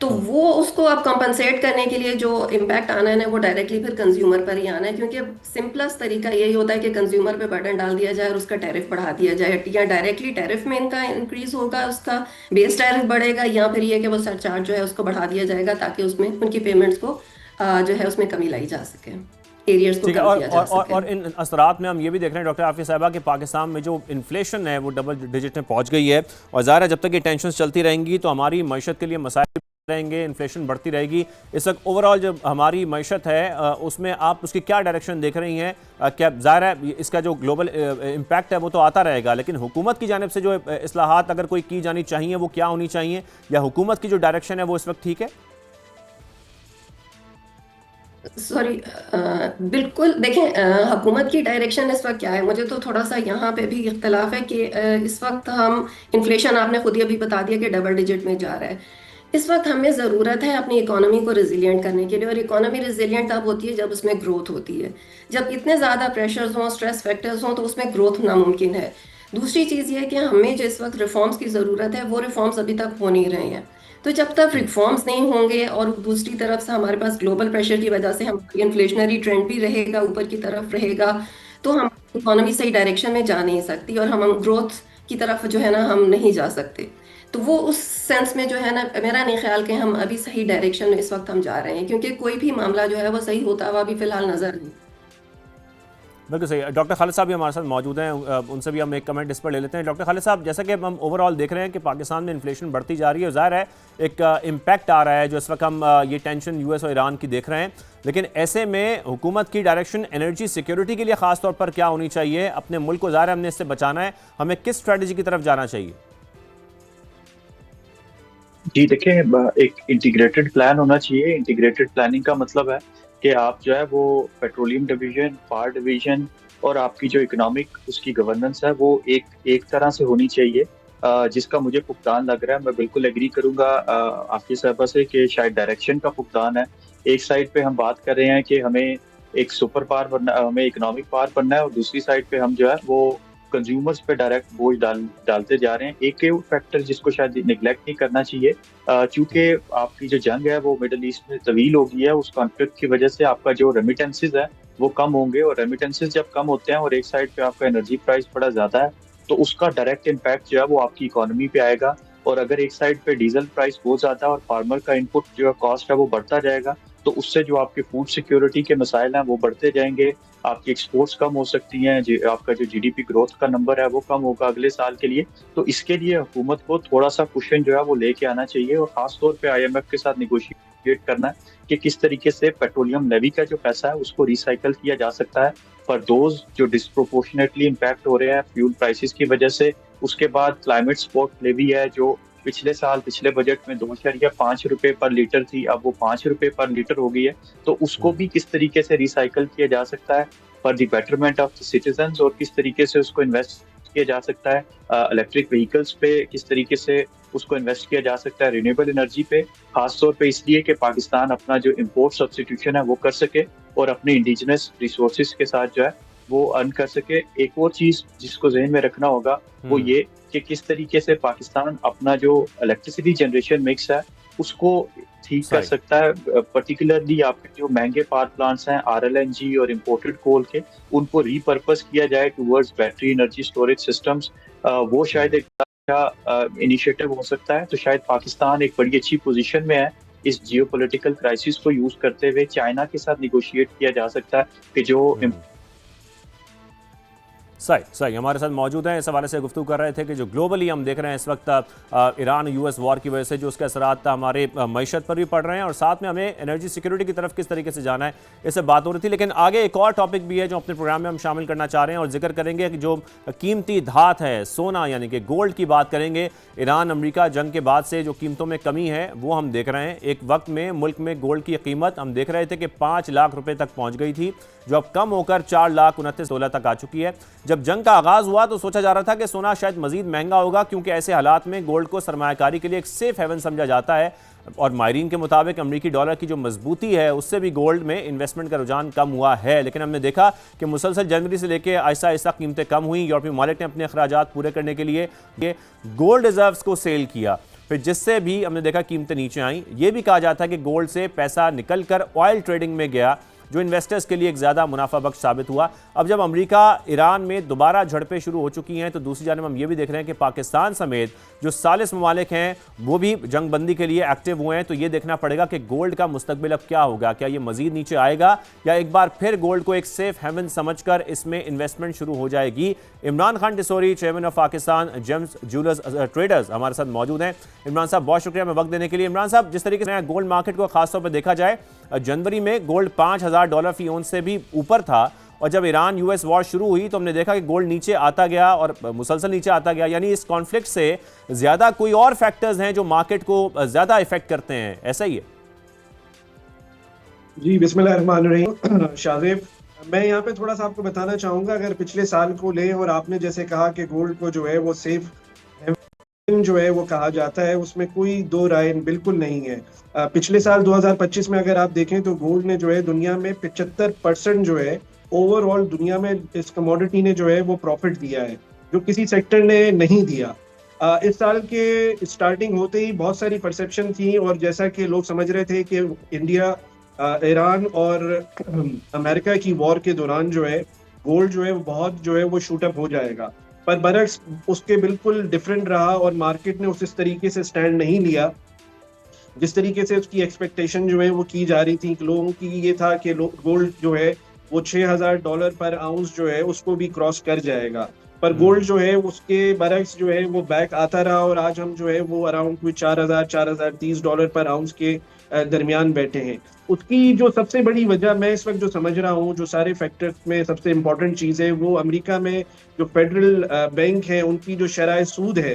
तो वो उसको अब कंपनसेट करने के लिए जो इम्पैक्ट आना है ना वो डायरेक्टली फिर कंज्यूमर पर ही आना है, क्योंकि सिंपलेस्ट तरीका यही होता है कि कंज्यूमर पे बर्डन डाल दिया जाए और उसका टैरिफ बढ़ा दिया जाए, या डायरेक्टली टैरिफ में इनका इंक्रीज होगा, उसका बेस टैरिफ बढ़ेगा, या फिर ये कि वो सरचार्ज जो है उसको बढ़ा दिया जाएगा ताकि उसमें उनकी पेमेंट्स को जो है उसमें कमी लाई जा सके, एरियर्स को
ठीक है।
कम किया जा सके।
और इन असरात में हम ये भी देख रहे हैं डॉक्टर हाफिज साहबा कि पाकिस्तान में जो इन्फ्लेशन है वो डबल डिजिट में पहुंच गई है, और ज़ाहिर है जब तक ये टेंशन चलती रहेंगी तो हमारी मईशत के लिए मसाइल रहेंगे, इन्फ्लेशन बढ़ती रहेगी। इस वक्त ओवरऑल जो हमारी मईशत है उसमें आप उसकी क्या डायरेक्शन देख रही हैं? क्या ज़ाहिर है इसका जो ग्लोबल इम्पैक्ट है वो तो आता रहेगा, लेकिन हुकूमत की जानिब से जो इस्लाहात अगर कोई की जानी चाहिए वो क्या होनी चाहिए, या हुकूमत की जो डायरेक्शन है वो इस वक्त ठीक है?
सॉरी, बिल्कुल देखें, हुकूमत की डायरेक्शन इस वक्त क्या है, मुझे तो थोड़ा सा यहाँ पे भी इख्तलाफ है कि इस वक्त हम इन्फ्लेशन, आपने खुद ही अभी बता दिया कि डबल डिजिट में जा रहा है। इस वक्त हमें ज़रूरत है अपनी इकोनॉमी को रिजिलियंट करने के लिए, और इकोनॉमी रिजिलियंट तब होती है जब उसमें ग्रोथ होती है। जब इतने ज़्यादा प्रेशर्स हों, स्ट्रेस फैक्टर्स हों, तो उसमें ग्रोथ नामुमकिन है। दूसरी चीज़ ये है कि हमें जो इस वक्त रिफॉर्म्स की ज़रूरत है वो रिफॉर्म्स अभी तक हो नहीं रहे हैं। तो जब तक रिफॉर्म्स नहीं होंगे और दूसरी तरफ से हमारे पास ग्लोबल प्रेशर की वजह से हमारी इन्फ्लेशनरी ट्रेंड भी रहेगा, ऊपर की तरफ रहेगा, तो हम इकोनॉमी सही डायरेक्शन में जा नहीं सकती, और हम ग्रोथ की तरफ जो है ना हम नहीं जा सकते। तो वो उस सेंस में जो है ना मेरा नहीं ख्याल कि हम अभी सही डायरेक्शन में इस वक्त हम जा रहे हैं, क्योंकि कोई भी मामला जो है वो सही होता हुआ अभी फिलहाल नजर नहीं।
बिल्कुल सही। डॉक्टर खालिद साहब भी हमारे साथ मौजूद हैं, उनसे भी हम एक कमेंट इस पर ले लेते हैं। डॉक्टर खालिद साहब, जैसा कि हम ओवरऑल देख रहे हैं कि पाकिस्तान में इन्फ्लेशन बढ़ती जा रही है, ज़ाहिर है एक इम्पैक्ट आ रहा है जो इस वक्त हम ये टेंशन US और ईरान की देख रहे हैं, लेकिन ऐसे में हुकूमत की डायरेक्शन एनर्जी सिक्योरिटी के लिए ख़ास तौर पर क्या होनी चाहिए? अपने मुल्क को ज़ाहिर हमने इससे बचाना है, हमें किस स्ट्रैटेजी की तरफ जाना चाहिए?
जी देखिए, एक इंटीग्रेटेड प्लान होना चाहिए। इंटीग्रेटेड प्लानिंग का मतलब है कि आप जो है वो पेट्रोलियम डिवीजन, पावर डिवीजन और आपकी जो इकोनॉमिक उसकी गवर्नेंस है वो एक एक तरह से होनी चाहिए, जिसका मुझे फुकदान लग रहा है। मैं बिल्कुल एग्री करूंगा आपकी साहबा से कि शायद डायरेक्शन का फुकदान है। एक साइड पे हम बात कर रहे हैं कि हमें एक सुपर पावर बनना, हमें इकोनॉमिक पावर बनना है, और दूसरी साइड पे हम जो है वो कंज्यूमर्स पे डायरेक्ट बोझ डालते जा रहे हैं। एक फैक्टर जिसको शायद निगलेक्ट नहीं करना चाहिए, चूंकि आपकी जो जंग है वो मिडल ईस्ट में तवील हो गई है, उस कॉन्फ्लिक्ट की वजह से आपका जो रेमिटेंसेज है वो कम होंगे, और रेमिटेंसेज जब कम होते हैं और एक साइड पे आपका एनर्जी प्राइस बड़ा ज्यादा है, तो उसका डायरेक्ट इम्पैक्ट जो है वो आपकी इकोनॉमी पे आएगा। और अगर एक साइड पे डीजल प्राइस बहुत ज्यादा और फार्मर का इनपुट जो है कॉस्ट है वो बढ़ता जाएगा, तो उससे जो आपके फूड सिक्योरिटी के मसाइल हैं वो बढ़ते जाएंगे, आपकी एक्सपोर्ट्स कम हो सकती हैं, आपका जो जीडीपी ग्रोथ का नंबर है वो कम होगा अगले साल के लिए। तो इसके लिए हुकूमत को थोड़ा सा कुशन जो है वो लेके आना चाहिए, और खासतौर पे आईएमएफ के साथ निगोशिएट करना है कि किस तरीके से पेट्रोलियम लेवी का जो पैसा है उसको रिसाइकल किया जा सकता है फॉर दोज जो डिस्प्रोपोर्शनेटली इम्पैक्ट हो रहे हैं फ्यूल प्राइसेस की वजह से। उसके बाद क्लाइमेट सपोर्ट लेवी है जो पिछले साल पिछले बजट में 2.5 रुपए पर लीटर थी, अब वो 5 रुपए पर लीटर हो गई है। तो उसको भी किस तरीके से रिसाइकल किया जा सकता है for the betterment of the citizens, और किस तरीके से उसको इन्वेस्ट किया जा सकता है इलेक्ट्रिक व्हीकल्स पे, किस तरीके से उसको इन्वेस्ट किया जा सकता है रिन्यूएबल एनर्जी पे, खासतौर पे इसलिए कि पाकिस्तान अपना जो इम्पोर्ट सब्स्टिट्यूशन है वो कर सके और अपने इंडिजिनस रिसोर्सेज के साथ जो है वो अर्न कर सके। एक और चीज जिसको जहन में रखना होगा वो ये कि किस तरीके से पाकिस्तान अपना जो इलेक्ट्रिसिटी जनरेशन मिक्स है उसको ठीक कर सकता है, पर्टिकुलरली आपके जो महंगे पावर प्लांट्स हैं आरएलएनजी और इंपोर्टेड कोल के, उनको रीपर्पस किया जाए towards battery energy storage systems. वो शायद एक अच्छा इनिशिएटिव हो सकता है। तो शायद पाकिस्तान एक बड़ी अच्छी पोजीशन में है इस जियोपॉलिटिकल क्राइसिस को यूज करते हुए चाइना के साथ निगोशिएट किया जा सकता है कि जो
सही हमारे साथ मौजूद हैं, इस हवाले से गुफ्तगू कर रहे थे कि जो ग्लोबली हम देख रहे हैं इस वक्त ईरान यूएस वॉर की वजह से जो उसके असरात हमारे मईशत पर भी पड़ रहे हैं, और साथ में हमें एनर्जी सिक्योरिटी की तरफ किस तरीके से जाना है इससे बात हो रही थी। लेकिन आगे एक और टॉपिक भी है जो अपने प्रोग्राम में हम शामिल करना चाह रहे हैं और जिक्र करेंगे कि जो कीमती धात है सोना यानी कि गोल्ड की बात करेंगे। ईरान अमेरिका जंग के बाद से जो कीमतों में कमी है वो हम देख रहे हैं। एक वक्त में मुल्क में गोल्ड की कीमत हम देख रहे थे कि 5 लाख रुपए तक पहुंच गई थी, जो अब कम होकर 4,29,16 तक आ चुकी है। जब जंग का आगाज हुआ तो सोचा जा रहा था कि सोना शायद मजीद महंगा होगा, क्योंकि ऐसे हालात में गोल्ड को सरमायाकारी के लिए एक सेफ हेवन समझा जाता है। और माहिरीन के मुताबिक अमेरिकी डॉलर की जो मजबूती है उससे भी गोल्ड में इन्वेस्टमेंट का रुझान कम हुआ है। लेकिन हमने देखा कि मुसलसल जनवरी से लेकर आहिस्ता आहिस्ता कीमतें कम हुई। यूरोपीय ममालिक ने अपने अखराजात पूरे करने के लिए ये गोल्ड रिजर्व्स को सेल किया, फिर जिससे भी हमने देखा कीमतें नीचे आईं। यह भी कहा जाता है कि गोल्ड से पैसा निकलकर ऑयल ट्रेडिंग में गया, जो इन्वेस्टर्स के लिए एक ज़्यादा मुनाफा बख्श साबित हुआ। अब जब अमेरिका ईरान में दोबारा झड़पें शुरू हो चुकी हैं तो दूसरी जानब हम ये भी देख रहे हैं कि पाकिस्तान समेत जो सालिस ममालिक हैं वो भी जंगबंदी के लिए एक्टिव हुए हैं। तो ये देखना पड़ेगा कि गोल्ड का मुस्तकबिल अब क्या होगा, क्या ये मजीद नीचे आएगा या एक बार फिर गोल्ड को एक सेफ हेवन समझकर इसमें इन्वेस्टमेंट शुरू हो जाएगी। Imran Khan Tessori, chairman of Pakistan James jewellers traders, हमारे साथ मौजूद हैं। इमरान साहब बहुत शुक्रिया हमें वक्त देने के लिए। इमरान साहब, जिस तरीके से गोल्ड मार्केट को खासतौर पर देखा जाए, जनवरी में गोल्ड $5,000 फी औंस से भी ऊपर था, और जब ईरान यूएस वॉर शुरू हुई तो हमने देखा कि गोल्ड नीचे आता गया और मुसलसल नीचे आता गया। यानी इस कॉन्फ्लिक्ट से ज्यादा कोई और फैक्टर्स हैं जो मार्केट को ज्यादा इफेक्ट करते हैं, ऐसा ही है?
जी, बिस्मिल्लाहिर्रहमानिर्रहीम। शाहजेब, मैं यहाँ पे थोड़ा सा आपको बताना चाहूंगा, अगर पिछले साल को ले और आपने जैसे कहा कि गोल्ड को जो है वो सेफ जो है वो कहा जाता है, उसमें कोई दो राय बिल्कुल नहीं है। पिछले साल 2025 में अगर आप देखें तो गोल्ड ने जो है दुनिया में 75% जो है ओवरऑल दुनिया में इस कमोडिटी ने जो है वो प्रॉफिट दिया है, जो किसी सेक्टर ने नहीं दिया। इस साल के स्टार्टिंग होते ही बहुत सारी परसेप्शन थी, और जैसा कि लोग समझ रहे थे कि इंडिया ईरान और अमेरिका की वॉर के दौरान जो है गोल्ड जो है वो बहुत जो है वो शूटअप हो जाएगा, पर बरक्स उसके बिल्कुल डिफरेंट रहा और मार्केट ने उस तरीके से स्टैंड नहीं लिया जिस तरीके से उसकी एक्सपेक्टेशन जो है वो की जा रही थी। लोगों की ये था कि गोल्ड जो है वो $6,000 पर आउंस जो है उसको भी क्रॉस कर जाएगा, पर गोल्ड जो है उसके बरक्स जो है वो बैक आता रहा, और आज हम जो है वो अराउंड कोई $4,030 पर आउंस के दरमियान बैठे हैं। उसकी जो सबसे बड़ी वजह मैं इस वक्त जो समझ रहा हूँ, जो सारे फैक्टर्स में सबसे इम्पोर्टेंट चीज़ है, वो अमेरिका में जो फेडरल बैंक है उनकी जो शरह सूद है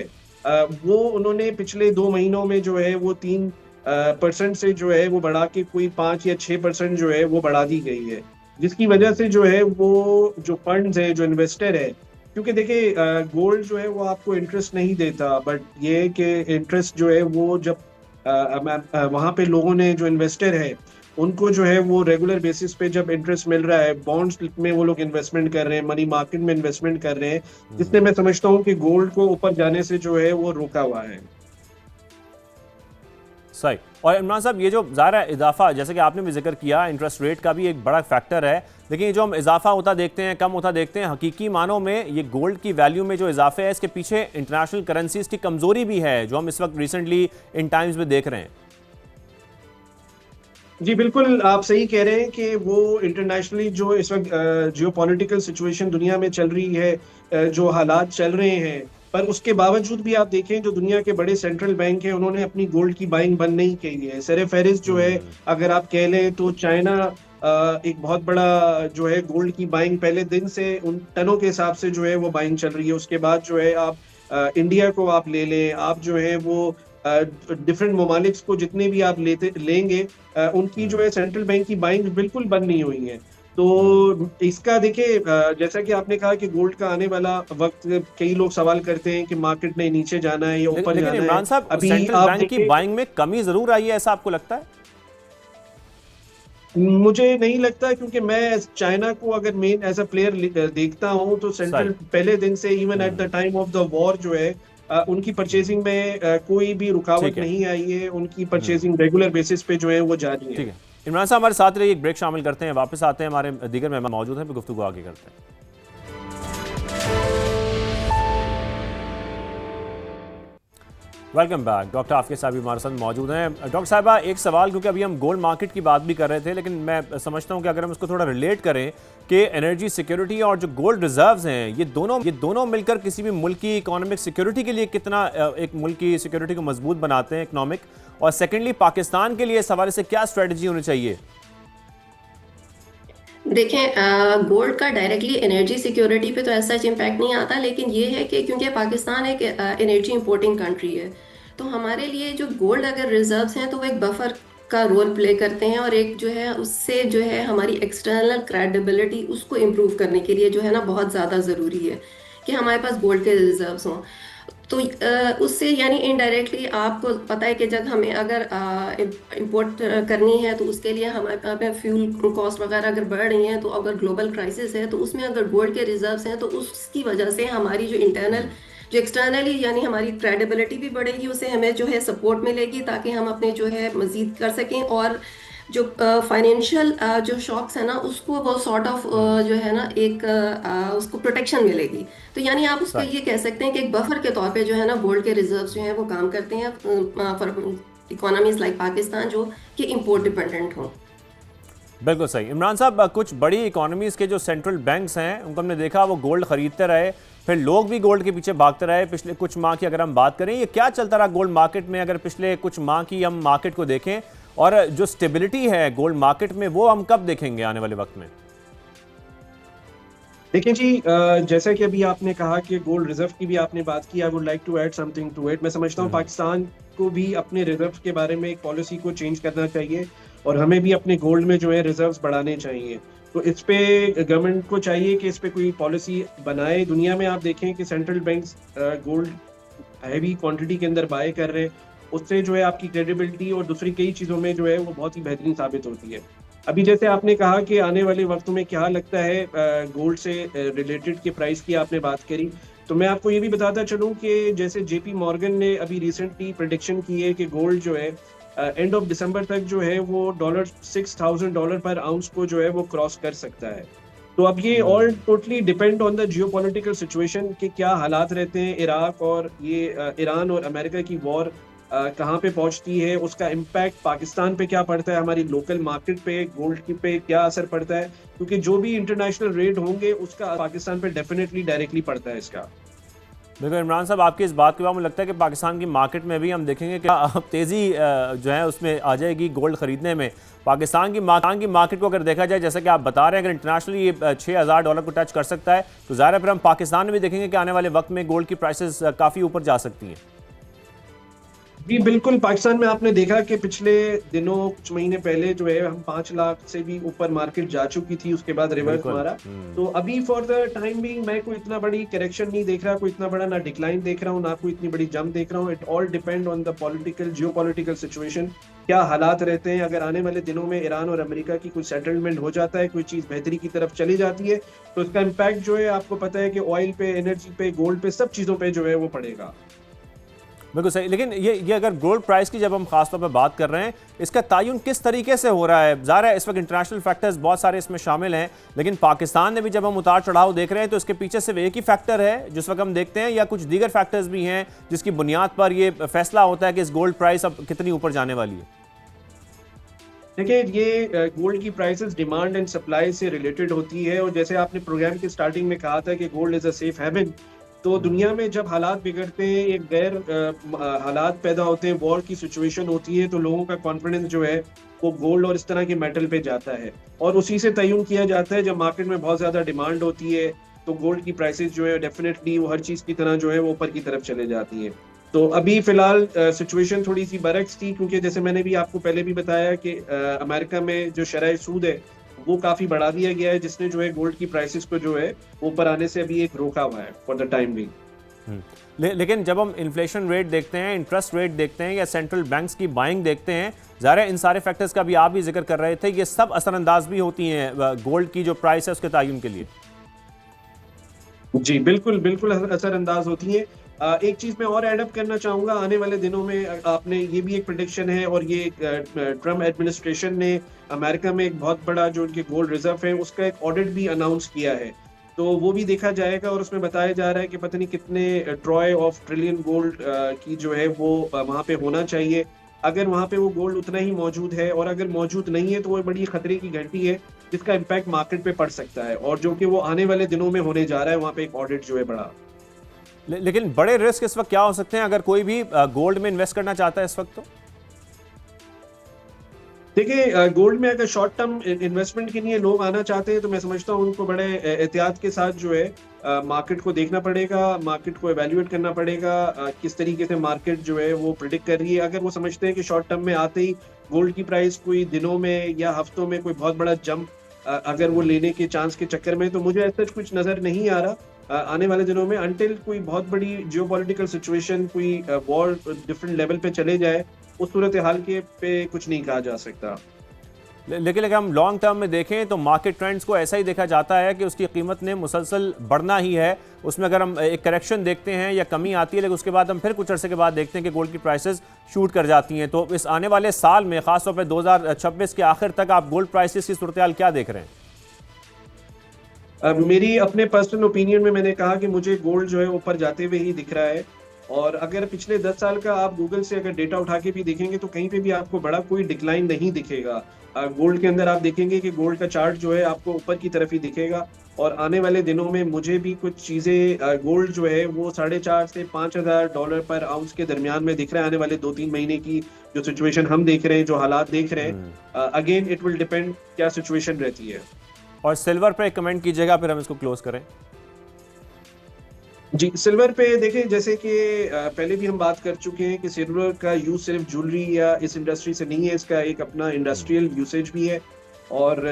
वो उन्होंने पिछले 2 महीनों में जो है वो 3% से जो है वो बढ़ा के कोई 5 या 6% जो है वो बढ़ा दी गई है, जिसकी वजह से जो है वो जो फंड्स है, जो इन्वेस्टर है, क्योंकि देखिए गोल्ड जो है वो आपको इंटरेस्ट नहीं देता, बट ये कि इंटरेस्ट जो है वो जब वहाँ पे लोगों ने जो इन्वेस्टर है उनको जो है वो रेगुलर बेसिस पे जब इंटरेस्ट मिल रहा है, बॉन्ड्स में वो लोग इन्वेस्टमेंट कर रहे हैं, मनी मार्केट में इन्वेस्टमेंट कर रहे हैं, जिससे मैं समझता हूँ कि गोल्ड को ऊपर जाने से जो है वो रोका हुआ है।
सही। और इमरान साहब, ये जो ज़ाहिर इजाफा, जैसे कि आपने भी जिक्र किया, इंटरेस्ट रेट का भी एक बड़ा फैक्टर है, लेकिन ये जो हम इजाफा होता देखते हैं, कम होता देखते हैं, हकीकी मानों में ये गोल्ड की वैल्यू में जो इजाफे है, इसके पीछे इंटरनेशनल करेंसीज की कमजोरी भी है, जो हम इस वक्त रिसेंटली इन टाइम्स में देख रहे हैं।
जी बिल्कुल, आप सही कह रहे हैं कि वो इंटरनेशनली जो इस वक्त जियोपॉलिटिकल सिचुएशन दुनिया में चल रही है, जो हालात चल रहे हैं, पर उसके बावजूद भी आप देखें जो दुनिया के बड़े सेंट्रल बैंक हैं उन्होंने अपनी गोल्ड की बाइंग बंद नहीं की है। सर फहरिस्त जो है, अगर आप कह लें तो चाइना एक बहुत बड़ा जो है गोल्ड की बाइंग पहले दिन से उन टनों के हिसाब से जो है वो बाइंग चल रही है। उसके बाद जो है आप इंडिया को आप ले लें, आप जो है वो डिफरेंट ममालिक्स को जितने भी आप लेंगे, उनकी जो है सेंट्रल बैंक की बाइंग बिल्कुल बंद नहीं हुई है। तो इसका देखिए, जैसा कि आपने कहा कि गोल्ड का आने वाला वक्त, कई लोग सवाल करते हैं कि मार्केट ने नीचे जाना है या ऊपर जाना है।
इमरान साहब,
अभी
सेंट्रल बैंक की बाइंग में कमी जरूर आई है, ऐसा आपको लगता है?
मुझे नहीं लगता, क्योंकि मैं चाइना को अगर मेन एज अ प्लेयर देखता हूं तो सेंट्रल पहले दिन से even at the time of the war जो है उनकी परचेजिंग में कोई भी रुकावट नहीं आई है। उनकी परचेजिंग रेगुलर बेसिस पे जो है वो जारी है।
इमरान साहब हमारे साथ रहिए, एक ब्रेक शामिल करते हैं, वापस आते हैं, हमारे दीगर मेहमान मौजूद हैं, गुफ्तगू आगे करते हैं। Welcome back. डॉक्टर आफिया साहब हमारे साथ मौजूद हैं। डॉक्टर साहिबा, एक सवाल, क्योंकि अभी हम गोल्ड मार्केट की बात भी कर रहे थे, लेकिन मैं समझता हूं कि अगर हम इसको थोड़ा रिलेट करें कि एनर्जी सिक्योरिटी और जो गोल्ड रिजर्व्स हैं, ये दोनों मिलकर किसी भी मुल्क की इकोनॉमिक सिक्योरिटी के लिए कितना एक मुल्क की सिक्योरिटी को मजबूत बनाते हैं इकोनॉमिक, और सेकेंडली पाकिस्तान के लिए इस हवाले से क्या स्ट्रेटजी होनी चाहिए?
देखें, गोल्ड का डायरेक्टली एनर्जी सिक्योरिटी पे तो ऐसा इम्पैक्ट नहीं आता, लेकिन ये है कि क्योंकि पाकिस्तान एक एनर्जी इंपोर्टिंग कंट्री है, तो हमारे लिए जो गोल्ड अगर रिजर्व्स हैं तो वो एक बफर का रोल प्ले करते हैं, और एक जो है उससे जो है हमारी एक्सटर्नल क्रेडिबिलिटी उसको इम्प्रूव करने के लिए जो है ना बहुत ज़्यादा ज़रूरी है कि हमारे पास गोल्ड के रिजर्व्स हों। तो उससे यानी इनडायरेक्टली आपको पता है कि जब हमें अगर इंपोर्ट करनी है तो उसके लिए हमारे पे फ्यूल कॉस्ट वगैरह अगर बढ़ रही हैं, तो अगर ग्लोबल क्राइसिस है तो उसमें अगर गोल्ड के रिजर्व्स हैं तो उसकी वजह से हमारी जो इंटरनल जो एक्सटर्नली यानी हमारी क्रेडिबिलिटी भी बढ़ेगी, उससे हमें जो है सपोर्ट मिलेगी ताकि हम अपने जो है मजीद कर सकें, और जो फाइनेंशियल जो शॉक्स है ना उसको वो सॉर्ट ऑफ जो है ना एक उसको प्रोटेक्शन मिलेगी। तो यानी आप उसको ये कह सकते हैं कि एक बफर के तौर पे जो है ना गोल्ड के रिजर्व्स जो हैं वो काम करते हैं फॉर इकोनॉमीज लाइक पाकिस्तान जो कि इंपोर्ट डिपेंडेंट हों।
बिल्कुल सही। इमरान साहब, कुछ बड़ी इकोनॉमीज के जो सेंट्रल बैंक्स हैं उनको हमने देखा वो गोल्ड खरीदते रहे, फिर लोग भी गोल्ड के पीछे भागते रहे। पिछले कुछ माह की अगर हम बात करें, ये क्या चलता रहा गोल्ड मार्केट में? अगर पिछले कुछ माह की हम मार्केट को देखें, और जो स्टेबिलिटी है गोल्ड मार्केट में, वो हम कब देखेंगे आने वाले वक्त में?
देखिए जी, जैसा कि अभी आपने कहा कि गोल्ड रिजर्व की भी आपने बात की, I would like to add something to it. मैं समझता हूँ पाकिस्तान को भी अपने रिजर्व के बारे में एक पॉलिसी को चेंज करना चाहिए, और हमें भी अपने गोल्ड में जो है रिजर्व्स बढ़ाने चाहिए। तो इस पे गवर्नमेंट को चाहिए कि इस पे कोई पॉलिसी बनाए। दुनिया में आप देखें कि central banks gold heavy quantity के अंदर बाय कर रहे हैं, उससे जो है आपकी क्रेडिबिलिटी और दूसरी कई चीज़ों में जो है वो बहुत ही बेहतरीन साबित होती है। अभी जैसे आपने कहा कि आने वाले वक्त में क्या लगता है गोल्ड से रिलेटेड के प्राइस की आपने बात करी, तो मैं आपको ये भी बताता चलूँ कि जैसे जेपी मॉर्गन ने अभी रिसेंटली प्रेडिक्शन की है कि गोल्ड जो है एंड ऑफ दिसंबर तक जो है वो $6,000 पर आउंस को जो है वो क्रॉस कर सकता है। तो अब ये all totally depend on the geopolitical situation कि क्या हालात रहते हैं इराक और ये ईरान और अमेरिका की वॉर कहाँ पे पहुंचती है, उसका इम्पैक्ट पाकिस्तान पे क्या पड़ता है, हमारी लोकल मार्केट पे गोल्ड की पे क्या असर पड़ता है, क्योंकि जो भी इंटरनेशनल रेट होंगे उसका पाकिस्तान पे डेफिनेटली डायरेक्टली पड़ता है इसका।
देखो इमरान साहब, आपकी इस बात के बाद मुझे लगता है कि पाकिस्तान की मार्केट में भी हम देखेंगे कि अब तेज़ी जो है उसमें आ जाएगी गोल्ड खरीदने में। पाकिस्तान की मार्केट को अगर देखा जाए, जैसा कि आप बता रहे हैं, अगर इंटरनेशनली ये $6,000 को टच कर सकता है, तो ज़ाहिर है फिर हम पाकिस्तान में भी देखेंगे कि आने वाले वक्त में गोल्ड की प्राइसेस काफ़ी ऊपर जा सकती हैं।
जी बिल्कुल, पाकिस्तान में आपने देखा कि पिछले दिनों कुछ महीने पहले जो है हम 5 लाख से भी ऊपर मार्केट जा चुकी थी, उसके बाद रिवर्स मारा। तो अभी फॉर द टाइम बीइंग मैं कोई इतना बड़ी करेक्शन नहीं देख रहा, कोई इतना बड़ा ना डिक्लाइन देख रहा हूँ, ना कोई इतनी बड़ी जंप देख रहा हूँ। It all depend on the geopolitical situation, क्या हालात रहते हैं। अगर आने वाले दिनों में ईरान और अमेरिका की कोई सेटलमेंट हो जाता है, कोई चीज़ बेहतरी की तरफ चली जाती है, तो इसका इम्पैक्ट जो है आपको पता है कि ऑयल पे, एनर्जी पे, गोल्ड पे, सब चीज़ों पे जो है वो पड़ेगा।
बिल्कुल सही। लेकिन ये अगर गोल्ड प्राइस की जब हम खासतौर पर बात कर रहे हैं, इसका तयन किस तरीके से हो रहा है? ज़ाहिर है इस वक्त इंटरनेशनल फैक्टर्स बहुत सारे इसमें शामिल हैं, लेकिन पाकिस्तान में भी जब हम उतार चढ़ाव देख रहे हैं तो इसके पीछे सिर्फ एक ही फैक्टर है जिस वक्त हम देखते हैं, या कुछ दीगर फैक्टर्स भी हैं जिसकी बुनियाद पर ये फैसला होता है कि इस गोल्ड प्राइस अब कितनी ऊपर जाने वाली है?
देखिए, ये गोल्ड की प्राइसेस डिमांड एंड सप्लाई से रिलेटेड होती है, और जैसे आपने प्रोग्राम के स्टार्टिंग में कहा था कि gold is a safe haven, तो दुनिया में जब हालात बिगड़ते हैं, एक गैर हालात पैदा होते हैं, वॉर की सिचुएशन होती है, तो लोगों का कॉन्फिडेंस जो है वो गोल्ड और इस तरह के मेटल पे जाता है, और उसी से तयन किया जाता है। जब मार्केट में बहुत ज़्यादा डिमांड होती है तो गोल्ड की प्राइसेस जो है डेफिनेटली वो हर चीज़ की तरह जो है वो ऊपर की तरफ चले जाती है। तो अभी फिलहाल सिचुएशन थोड़ी सी बरक्स थी, क्योंकि जैसे मैंने भी आपको पहले भी बताया कि अमेरिका में जो शरह सूद है वो काफ़ी बढ़ा दिया गया है, जिसने जो है गोल्ड की प्राइसेस को जो है ऊपर आने से अभी एक रोका हुआ है फॉर द टाइम बिंग।
लेकिन जब हम इन्फ्लेशन रेट देखते हैं, इंटरेस्ट रेट देखते हैं, या सेंट्रल बैंक्स की बाइंग देखते हैं, ज़ाहिर है इन सारे फैक्टर्स का भी आप भी जिक्र कर रहे थे, ये सब असरअंदाज भी होती हैं गोल्ड की जो प्राइस है उसके तयन के लिए।
जी बिल्कुल बिल्कुल असरअंदाज होती है। एक चीज मैं और ऐड अप करना चाहूंगा, आने वाले दिनों में आपने ये भी एक प्रेडिक्शन है, और ये ट्रम्प एडमिनिस्ट्रेशन ने अमेरिका में एक बहुत बड़ा जो उनके गोल्ड रिजर्व है उसका एक ऑडिट भी अनाउंस किया है, तो वो भी देखा जाएगा, और उसमें बताया जा रहा है कि पता नहीं कितने ट्रॉय ऑफ ट्रिलियन गोल्ड की जो है वो वहाँ पे होना चाहिए। अगर वहाँ पे वो गोल्ड उतना ही मौजूद है, और अगर मौजूद नहीं है तो वो बड़ी खतरे की घंटी है जिसका इम्पैक्ट मार्केट पे पड़ सकता है, और जो कि वो आने वाले दिनों में होने जा रहा है, वहाँ पे एक ऑडिट जो है बड़ा।
लेकिन बड़े रिस्क इस वक्त क्या हो सकते हैं अगर कोई भी गोल्ड में इन्वेस्ट करना चाहता है इस वक्त? तो
देखिए, गोल्ड में अगर शॉर्ट टर्म इन्वेस्टमेंट के लिए लोग आना चाहते हैं तो मैं समझता हूँ उनको बड़े एहतियात के साथ जो है मार्केट को देखना पड़ेगा, मार्केट को एवेल्युएट करना पड़ेगा, किस तरीके से मार्केट जो है वो प्रिडिक्ट कर रही है। अगर वो समझते हैं कि शॉर्ट टर्म में आते ही गोल्ड की प्राइस कोई दिनों में या हफ्तों में कोई बहुत बड़ा जंप अगर वो लेने के चांस के चक्कर में, तो मुझे ऐसा कुछ नजर नहीं आ रहा आने वाले दिनों में, अनटिल कोई बहुत बड़ी जियोपॉलिटिकल सिचुएशन, कोई वॉर डिफरेंट लेवल पे चले जाए, उस सूरत हाल के पे कुछ नहीं कहा जा सकता।
लेकिन अगर हम लॉन्ग टर्म में देखें तो मार्केट ट्रेंड्स को ऐसा ही देखा जाता है कि उसकी कीमत ने मुसलसल बढ़ना ही है। उसमें अगर हम एक करेक्शन देखते हैं या कमी आती है, लेकिन उसके बाद हम फिर कुछ अरसे के बाद देखते हैं कि गोल्ड की प्राइसेस शूट कर जाती हैं। तो इस आने वाले साल में, खासतौर पर 2026 के आखिर तक, आप गोल्ड प्राइसेस की सूरत हाल क्या देख रहे हैं?
मेरी अपने पर्सनल ओपिनियन में मैंने कहा कि मुझे गोल्ड जो है ऊपर जाते हुए ही दिख रहा है, और अगर पिछले 10 साल का आप गूगल से अगर डेटा उठा के भी देखेंगे तो कहीं पे भी आपको बड़ा कोई डिक्लाइन नहीं दिखेगा। गोल्ड के अंदर आप देखेंगे कि गोल्ड का चार्ट जो है आपको ऊपर की तरफ ही दिखेगा, और आने वाले दिनों में मुझे भी कुछ चीज़ें गोल्ड जो है वो $4,500 से $5,000 पर आउंस के दरमियान में दिख रहा है। आने वाले 2-3 महीने की जो सिचुएशन हम देख रहे हैं, जो हालात देख रहे हैं, अगेन इट विल डिपेंड क्या सिचुएशन रहती है।
और सिल्वर पे एक कमेंट कीजिएगा, फिर हम इसको क्लोज करें।
जी, सिल्वर पे देखें, जैसे कि पहले भी हम बात कर चुके हैं कि सिल्वर का यूज सिर्फ ज्वेलरी या इस इंडस्ट्री से नहीं है, इसका एक अपना इंडस्ट्रियल यूसेज भी है, और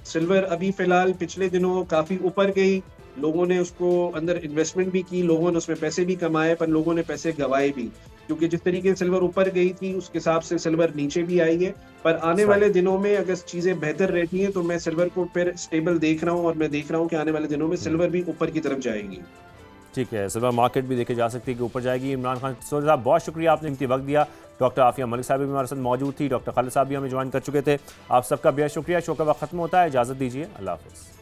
सिल्वर अभी फिलहाल पिछले दिनों काफ़ी ऊपर गई, लोगों ने उसको अंदर इन्वेस्टमेंट भी की, लोगों ने उसमें पैसे भी कमाए, पर लोगों ने पैसे गंवाए भी, क्योंकि जिस तरीके से सिल्वर ऊपर गई थी उसके हिसाब से सिल्वर नीचे भी आई है। पर आने वाले दिनों में अगर चीज़ें बेहतर रहती हैं तो मैं सिल्वर को फिर स्टेबल देख रहा हूँ, और मैं देख रहा हूँ कि आने वाले दिनों में सिल्वर भी ऊपर की तरफ जाएगी।
ठीक है, सिल्वर मार्केट भी देखे जा सकती है कि ऊपर जाएगी। इमरान खान साहब, बहुत शुक्रिया, आपने कीमती वक्त दिया। डॉक्टर आफिया मलिक साहब भी हमारे साथ मौजूद थी, डॉक्टर खालिद साहब भी हमें ज्वाइन कर चुके थे। आप सबका बेहद शुक्रिया। शो का वक्त खत्म होता है, इजाज़त दीजिए, अल्लाह हाफ़िज़।